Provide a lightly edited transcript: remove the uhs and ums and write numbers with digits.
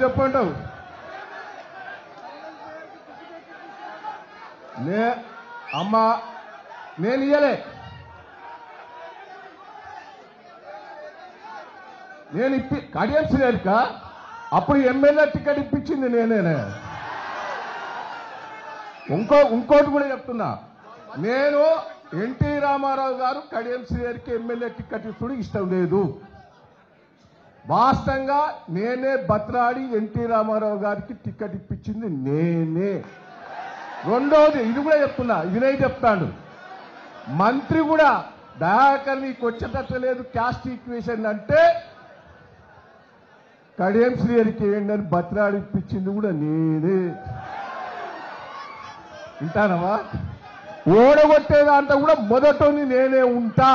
చెప్పంటావు? అమ్మా నేను ఇయ్యలే, నేను కడియం శ్రీహరిక అప్పుడు ఎమ్మెల్యే టికెట్ ఇప్పించింది నేనే. ఇంకోటి కూడా చెప్తున్నా, నేను ఎన్టీ రామారావు గారు కడియం శ్రీహరికి ఎమ్మెల్యే టికెట్ ఇస్తుడు ఇష్టం లేదు. వాస్తవంగా నేనే బత్రాడి ఎన్టీ రామారావు గారికి టికెట్ ఇప్పించింది నేనే. రెండోది ఇది కూడా చెప్తున్నా, వినయ్ చెప్తాడు, మంత్రి కూడా దయాకర్ నీకు వచ్చేటట్టు లేదు క్యాస్ట్ ఈక్వేషన్ అంటే కడియం శ్రీహరికి ఏంటని బత్రాడి ఇప్పించింది కూడా నేనే. వింటానవా? ఓడగొట్టేదాంట్లో కూడా మొదటని నేనే ఉంటా.